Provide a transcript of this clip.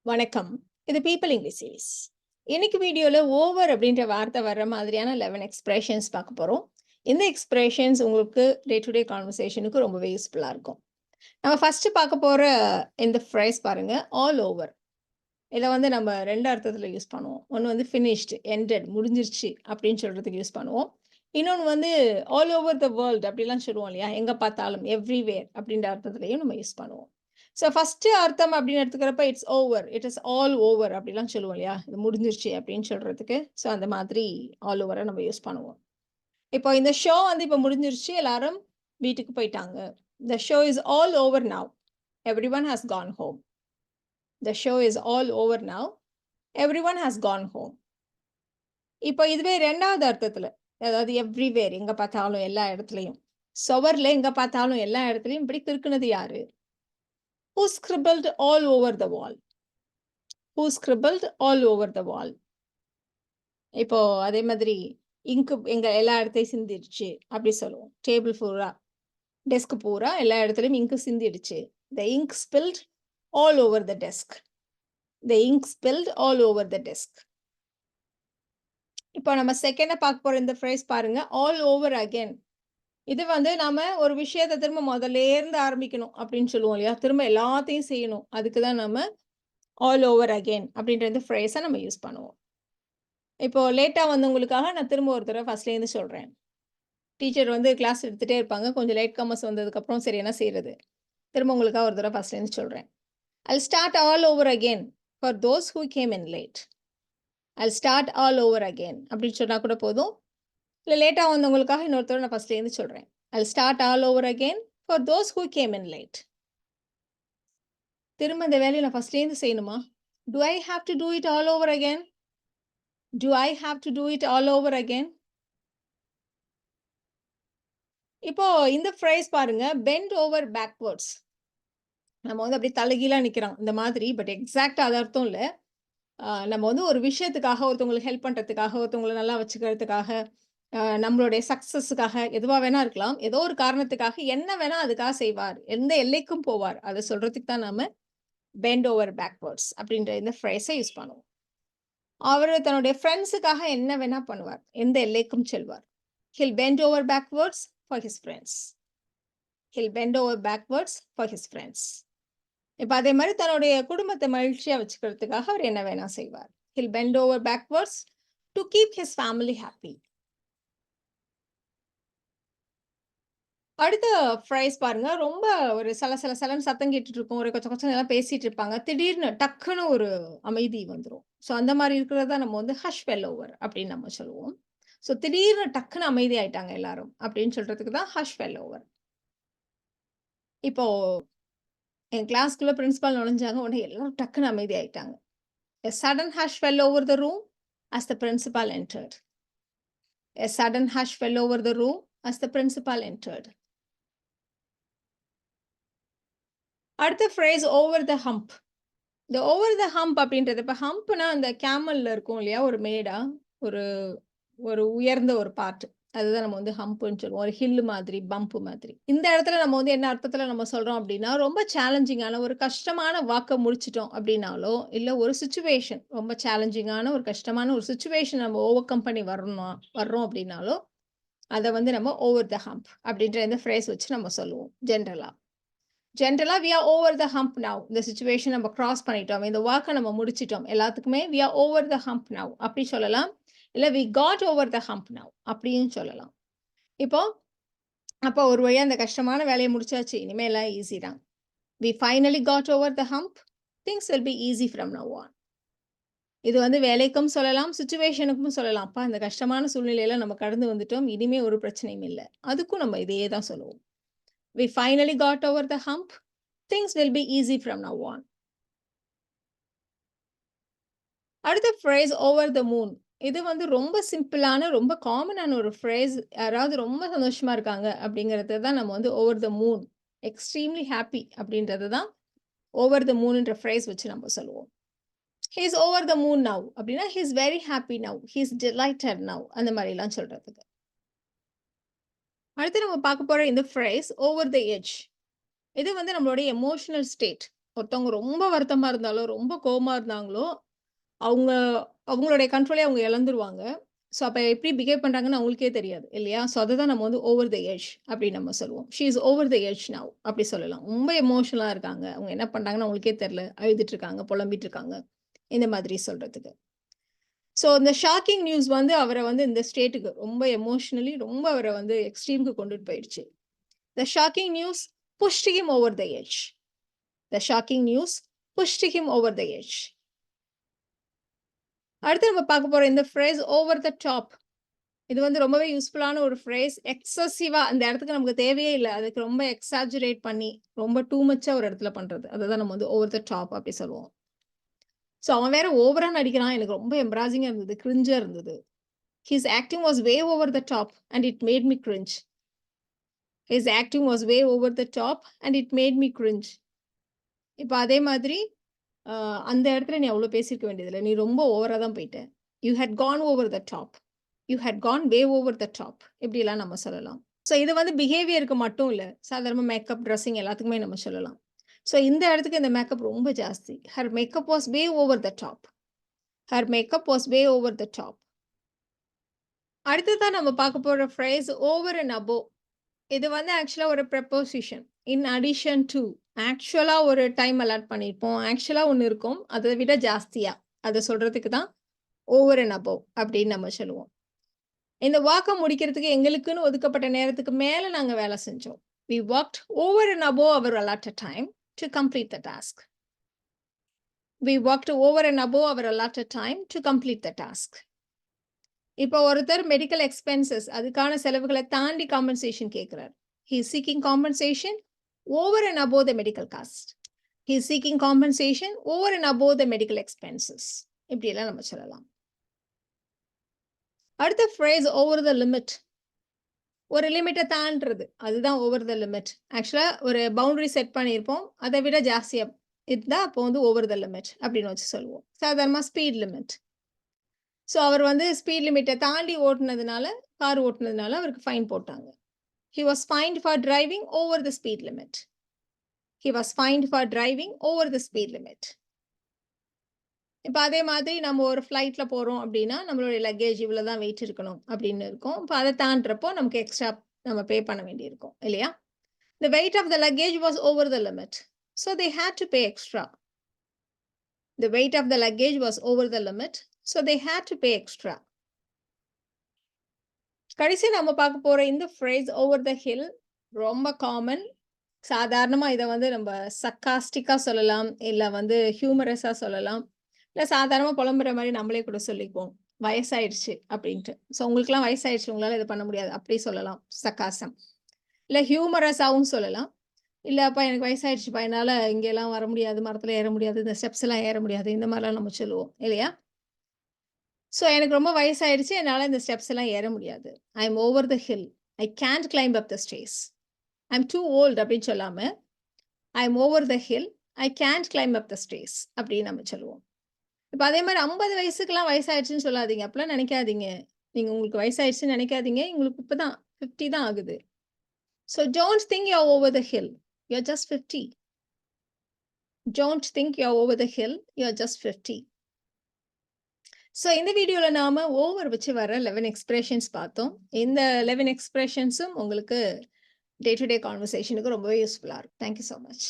வணக்கம். இது people English series. இன்னைக்கு வீடியோல ஓவர் அப்படின்ற வார்த்தை வர்ற மாதிரியான 11 எக்ஸ்பிரஷன்ஸ் பார்க்க போறோம். இந்த எக்ஸ்பிரஷன்ஸ் உங்களுக்கு டே டு டே கான்வர்சேஷனுக்கு ரொம்பவே யூஸ்ஃபுல்லா இருக்கும். நம்ம ஃபர்ஸ்ட் பார்க்க போற இந்த ஃப்ரேஸ் பாருங்க, ஆல் ஓவர். இத வந்து நம்ம 2 அர்த்தத்துல யூஸ் பண்ணுவோம். ஒண்ணு வந்து ஃபினிஷ்ட், எண்டட், முடிஞ்சிருச்சு அப்படின்னு சொல்றதுக்கு யூஸ் பண்ணுவோம். இன்னொன்னு வந்து ஆல் ஓவர் த வேர்ல்ட் அப்படிலாம் சொல்லுவோம் இல்லையா? எங்க பார்த்தாலும், எவ்ரிவேர் அப்படின்ற அர்த்தத்திலயும் நம்ம யூஸ் பண்ணுவோம். ஸோ ஃபர்ஸ்ட் அர்த்தம் அப்படின்னு எடுத்துக்கிறப்ப it's over, it is all over அப்படிலாம் சொல்லுவோம் இல்லையா? இது முடிஞ்சிருச்சு அப்படின்னு சொல்றதுக்கு. ஸோ அந்த மாதிரி ஆல் ஓவர நம்ம யூஸ் பண்ணுவோம். இப்போ இந்த ஷோ வந்து இப்போ முடிஞ்சிருச்சு. எல்லாரும் வீட்டுக்கு போயிட்டாங்க. The show is all over now. Everyone has gone home. The show is all over now. Everyone has gone home. இப்போ இதுவே 2வது அர்த்தத்துல, அதாவது எவ்ரிவேர் எங்க பார்த்தாலும் எல்லா இடத்துலயும். சுவர்ல எங்க பார்த்தாலும் எல்லா இடத்துலயும் இப்படி கிறுக்குனது யாரு? Who scribbled all over the wall? Who scribbled all over the wall? இப்போ அதே மாதிரி இங்க் எங்க எல்லா இடத்தையும் சிந்திடுச்சு அப்படி சொல்லுவோம். டேபிள் பூரா, டெஸ்க் பூரா எல்லா இடத்துலயும் ink சிந்திடுச்சு. The ink spilled all over the desk. The ink spilled all over the desk. இப்போ நம்ம செகண்டா பார்க்க போற இந்த ஃப்ரேஸ் பாருங்க, ஆல் ஓவர் அகைன். இது வந்து நாம ஒரு விஷயத்த திரும்ப முதல்லேருந்து ஆரம்பிக்கணும் அப்படின்னு சொல்லுவோம் இல்லையா? திரும்ப எல்லாத்தையும் செய்யணும். அதுக்கு தான் நம்ம ஆல் ஓவர் அகைன் அப்படின்ற இந்த ஃப்ரேஸ நம்ம யூஸ் பண்ணுவோம். இப்போ லேட்டா வந்தவங்களுக்காக நான் திரும்ப ஒரு தடவ ஃபர்ஸ்ட்லேருந்து சொல்றேன். டீச்சர் வந்து கிளாஸ் எடுத்துட்டே இருப்பாங்க. கொஞ்சம் லேட் கமர்ஸ் வந்ததுக்கப்புறம் சரி என்ன செய்றது? திரும்ப உங்களுக்காக ஒரு தடவ ஃபர்ஸ்ட்லேருந்து சொல்றேன். I'll start all over again for those who came in late. I'll start all over again அப்படின்னு சொன்னா கூட போதும். இல்ல லேட்டா வந்தவங்களுக்காக இன்னொரு தடவ நான் ஃபர்ஸ்ட்லேருந்து சொல்றேன். I'll start all over again for those who came in late. திரும்ப இந்த வேலைய நான் ஃபர்ஸ்ட்லேருந்து செய்யணுமா? Do I have to do it all over again? Do I have to do it all over again? இப்போ இந்த ஃப்ரேஸ் பாருங்க, பெண்ட் ஓவர் பேக்வர்ட்ஸ். நம்ம வந்து அப்படியே தலைகீழா நிக்கிறோம். இந்த மாதிரி பட் எக்ஸாக்ட்டா அது அர்த்தம் இல்ல. நம்ம வந்து ஒரு விஷயத்துக்காக, ஒருத்தவங்களுக்கு ஹெல்ப் பண்றதுக்காக, ஒருத்தவங்கள நல்லா வச்சுக்கிறதுக்காக, நம்மளுடைய சக்சஸுக்காக எதுவா வேணா இருக்கலாம். ஏதோ ஒரு காரணத்துக்காக என்ன வேணா அதுக்காக செய்வார். எந்த எல்லைக்கும் போவார். அத சொல்றதுக்கு தான் நாம பெண்ட் ஓவர் பேக்வர்ட்ஸ் அப்படின்ற இந்த ஃப்ரேஸ யூஸ் பண்ணுவோம். அவரு தன்னுடைய ஃப்ரெண்ட்ஸுக்காக என்ன வேணா பண்ணுவார். எந்த எல்லைக்கும் செல்வார். He'll bend over backwards for his friends. He'll bend over backwards for his friends. இப்ப அதே மாரி தன்னுடைய குடும்பத்த மகிழ்ச்சியா வச்சுக்கிறதுக்காக அவர் என்ன வேணா செய்வார். He'll bend over backwards to keep his family happy. அடுத்த ஃப்ரேஸ் பாருங்க. ரொம்ப ஒரு சலன்னு சத்தம் கேட்டுட்டு இருக்கும். ஒரு கொச்ச கொச்சன்னு எல்லாம் பேசிட்டு இருப்பாங்க. திடீர்னு டக்குன்னு ஒரு அமைதி வந்துரும். ஸோ அந்த மாரி இருக்கிறத நம்ம வந்து ஹஷ் ஃபெல் ஓவர் அப்படின்னு நம்ம சொல்லுவோம். ஸோ திடீர்னு டக்குன்னு அமைதி ஆயிட்டாங்க எல்லாரும் அப்படின்னு சொல்றதுக்கு தான் ஹஷ் ஃபெல் ஓவர். இப்போ என் கிளாஸ்க்குள்ள பிரின்சிபால் நுழைஞ்சாங்க. உடனே எல்லாரும் டக்குன்னு அமைதி ஆயிட்டாங்க. A sudden hush fell over the room as the principal entered. A sudden hush fell over the room as the principal entered. அடுத்த ஃப்ரேஸ் ஓவர் த ஹம்ப். இந்த ஓவர் த ஹம்ப் அப்படின்றது இப்ப ஹம்ப்னா அந்த கேமல்ல இருக்கும் இல்லையா? ஒரு மேடா, ஒரு ஒரு உயர்ந்த ஒரு பார்ட். அதுதான் நம்ம வந்து ஹம்ப்ன்னு சொல்லுவோம். ஒரு ஹில் மாதிரி, பம்ப் மாதிரி. இந்த இடத்துல நம்ம வந்து என்ன அர்த்தத்துல நம்ம சொல்றோம் அப்படின்னா, ரொம்ப சேலஞ்சிங்கான ஒரு கஷ்டமான வாக்க முடிச்சுட்டோம் அப்படின்னாலோ, இல்ல ஒரு சிச்சுவேஷன் ரொம்ப சேலஞ்சிங்கான ஒரு கஷ்டமான ஒரு சிச்சுவேஷன் நம்ம ஓவர் கம் பண்ணி வர்றோம் அப்படின்னாலோ, அத வந்து நம்ம ஓவர் த ஹம்ப் அப்படின்ற இந்த ஃப்ரேஸ் வச்சு நம்ம சொல்லுவோம் ஜெனரலா. ஜெனரலா we are over the hump now. இந்த சிச்சுவேஷன் நம்ம கிராஸ் பண்ணிட்டோம். இந்த வாக்க நம்ம முடிச்சுட்டோம். எல்லாத்துக்குமே we are over the hump now அப்படி சொல்லலாம். இல்ல we got over the hump now அப்படின்னு சொல்லலாம். இப்போ அப்போ ஒரு வழியா அந்த கஷ்டமான வேலைய முடிச்சாச்சு. இனிமே எல்லாம் ஈஸி தான். We finally got over the hump. Things will be easy from now on. இது வந்து வேலைக்கும் சொல்லலாம், சிச்சுவேஷனுக்கும் சொல்லலாம். அப்பா இந்த கஷ்டமான சூழ்நிலையில நம்ம கடந்து வந்துட்டோம். இனிமே ஒரு பிரச்சனையும் இல்ல. அதுக்கும் நம்ம இதையே தான் சொல்லுவோம். We finally got over the hump. Things will be easy from now on. அடுத்த ஃப்ரேஸ் ஓவர் த மூன். இது வந்து ரொம்ப சிம்பிளான, ரொம்ப காமனான ஒரு ஃப்ரேஸ். யாராவது ரொம்ப சந்தோஷமா இருக்காங்க அப்படிங்கிறத தான் நம்ம வந்து over the moon, extremely happy அப்படின்றது தான் ஓவர் த மூன்ன்ற ஃப்ரேஸ் வச்சு நம்ம சொல்லுவோம். He is over the moon now அப்படின்னா, he is very happy now. He is delighted now அந்த மாதிரிலாம் சொல்றதுக்கு. அடுத்து நம்ம பார்க்க போற இந்த ஃப்ரேஸ் ஓவர் த எட்ஜ். இது வந்து நம்மளுடைய எமோஷனல் ஸ்டேட். ஒருத்தவங்க ரொம்ப வருத்தமா இருந்தாலோ, ரொம்ப கோவமா இருந்தாங்களோ, அவங்க அவங்களுடைய கண்ட்ரோலே அவங்க இழந்துருவாங்க. ஸோ, அப்ப எப்படி பிஹேவ் பண்றாங்கன்னு அவங்களுக்கே தெரியாது இல்லையா? ஸோ, அததான் நம்ம வந்து ஓவர் த எட்ஜ் அப்படின்னு நம்ம சொல்லுவோம். She is over the edge now அப்படி சொல்லலாம். ரொம்ப எமோஷனலா இருக்காங்க. அவங்க என்ன பண்றாங்கன்னு அவங்களுக்கே தெரியல. அழுதுட்டு இருக்காங்க, புலம்பிட்டு இருக்காங்க. இந்த மாதிரி சொல்றதுக்கு. ஸோ, இந்த ஷாக்கிங் நியூஸ் வந்து அவர வந்து இந்த ஸ்டேட்டுக்கு ரொம்ப எமோஷனலி ரொம்ப அவர வந்து எக்ஸ்ட்ரீம்க்கு கொண்டுட்டு போயிடுச்சு. The shocking news pushed him over the edge. The shocking news pushed him over the edge. அடுத்து நம்ம பார்க்க போற இந்த ஃப்ரேஸ் ஓவர் த டாப். இது வந்து ரொம்பவே யூஸ்ஃபுல்லான ஒரு ஃப்ரேஸ். எக்ஸசிவா அந்த இடத்துக்கு நமக்கு தேவையே இல்ல. அதுக்கு ரொம்ப எக்ஸாஜரேட் பண்ணி, ரொம்ப டூ மச்சா ஒரு இடத்துல பண்றது. அததான் நம்ம வந்து ஓவர் த டாப் அப்படி சொல்லுவோம். ஸோ அவன் வேற ஓவரா நடிக்கிறான். எனக்கு ரொம்ப எம்பாரசிங்கா இருந்தது. கிரிஞ்சா இருந்தது. His acting was way over the top and it made me cringe. His acting was way over the top and it made me cringe. இப்ப அதே மாதிரி அந்த இடத்துல நீ அவ்ளோ பேசியிருக்க வேண்டியதில்ல. நீ ரொம்ப ஓவரா தான் போயிட்ட. You had gone over the top. You had gone way over the top. இப்படிலாம் நம்ம சொல்லலாம். ஸோ இது வந்து பிஹேவியருக்கு மட்டும் இல்ல. சாதாரணமா மேக்கப், ட்ரெஸ்ஸிங் எல்லாத்துக்குமே நம்ம சொல்லலாம். ஸோ இந்த இடத்துக்கு இந்த மேக்கப் ரொம்ப ஜாஸ்தி. Her makeup was way over the top. Her makeup was way over the top. அடுத்ததா நம்ம பார்க்க போற ஃப்ரேஸ் ஓவர் அண்ட் அபோவ். இது வந்து ஆக்சுவலா ஒரு ப்ரெப்போசிஷன். In addition two. ஆக்சுவலா ஒரு டைம் அலாட் பண்ணியிருப்போம். ஆக்சுவலா ஒண்ணு இருக்கும். அத விட ஜாஸ்தியா. அத சொல்றதுக்கு தான் ஓவர் அண்ட் அபோவ் அப்படின்னு நம்ம சொல்லுவோம். இந்த வொர்க்க முடிக்கிறதுக்கு எங்களுக்குன்னு ஒதுக்கப்பட்ட நேரத்துக்கு மேல நாங்க வேலை செஞ்சோம். We worked over and above our allotted time to complete the task. We worked over and above our allotted time to complete the task. இப்போ ஒருத்தர் மெடிக்கல் எக்ஸ்பென்சஸ் அதுக்கான செலவுகளை தாண்டி காம்பன்சேஷன் கேட்கிறார். He is seeking compensation over and above the medical cost. He is seeking compensation over and above the medical expenses. இப்படியெல்லாம் நம்ம சொல்லலாம். அடுத்த ஃப்ரேஸ் ஓவர் த லிமிட். ஒரு லிமிட்டை தாண்டுறது. அதுதான் ஓவர் த லிமிட். ஆக்சுவலா ஒரு பவுண்டரி செட் பண்ணியிருப்போம். அதை விட ஜாஸ்தியா இருந்தா அப்போ வந்து ஓவர் த லிமிட் அப்படின்னு வச்சு சொல்லுவோம். சாதாரணமா ஸ்பீட் லிமிட். ஸோ அவர் வந்து ஸ்பீட் லிமிட்டை தாண்டி ஓட்டுனதுனால, கார் ஓட்டுனதுனால அவருக்கு ஃபைன் போட்டாங்க. He was fined for driving over the speed limit. He was fined for driving over the speed limit. இப்ப அதே மாதிரி நம்ம ஒரு ஃப்ளைட்ல போறோம் அப்படின்னா, நம்மளுடைய லக்கேஜ் இவ்வளோ தான் வெயிட் இருக்கணும் அப்படின்னு இருக்கும். இப்ப அத தாண்டுறப்போ நமக்கு எக்ஸ்ட்ரா நம்ம பே பண்ண வேண்டியிருக்கும் இல்லையா? The weight of the luggage was over the limit. So they had to pay extra. The weight of the luggage was over the limit. So they had to pay extra. கடைசி நம்ம பார்க்க போற இந்த phrase over the hill ரொம்ப common. சாதாரணமா இத வந்து நம்ம சர்காஸ்டிக்கா சொல்லலாம். இல்ல வந்து ஹியூமரஸா சொல்லலாம். இல்ல சாதாரணமா புலம்புற மாரி நம்மளே கூட சொல்லிக்குவோம். வயசாயிடுச்சு அப்படின்ட்டு. ஸோ உங்களுக்கெல்லாம் வயசாயிடுச்சு. உங்களால இத பண்ண முடியாது. அப்படி சொல்லலாம். சர்காசம். இல்ல ஹியூமரஸாவும் சொல்லலாம். இல்ல அப்பா எனக்கு வயசாயிடுச்சுப்பா. என்னால இங்கெல்லாம் வர முடியாது. மரத்துல ஏற முடியாது. இந்த ஸ்டெப்ஸ் எல்லாம் ஏற முடியாது. இந்த மாரிலாம் நம்ம சொல்லுவோம். இல்லையா? ஸோ எனக்கு ரொம்ப வயசாயிடுச்சு. என்னால இந்த ஸ்டெப்ஸ் எல்லாம் ஏற முடியாது. I am over the hill. I can't climb up the stairs. I am too old அப்படின்னு சொல்லாம, I am over the hill. I can't climb up the stairs அப்படின்னு நம்ம சொல்லுவோம். இப்ப அதே மாரி 50 வயசுக்குலாம் வயசாயிடுச்சுன்னு சொல்லாதீங்க. அப்படிலாம் நெனைக்காதீங்க. நீங்க உங்களுக்கு வயசாயிடுச்சுன்னு நெனைக்காதீங்க. உங்களுக்கு இப்பதான் 50 தான் ஆகுது. So don't think you are over the hill. You are just 50. Don't think you are over the hill. You are just 50. So இந்த வீடியோல நாம ஓவர் வச்சு வர 11 எக்ஸ்பிரஷன்ஸ் பார்த்தோம். இந்த 11 எக்ஸ்பிரஷன்ஸும் உங்களுக்கு டே டு டே கான்வர்சேஷனுக்கு ரொம்பவே யூஸ்ஃபுல்லா இருக்கும். Thank you so much.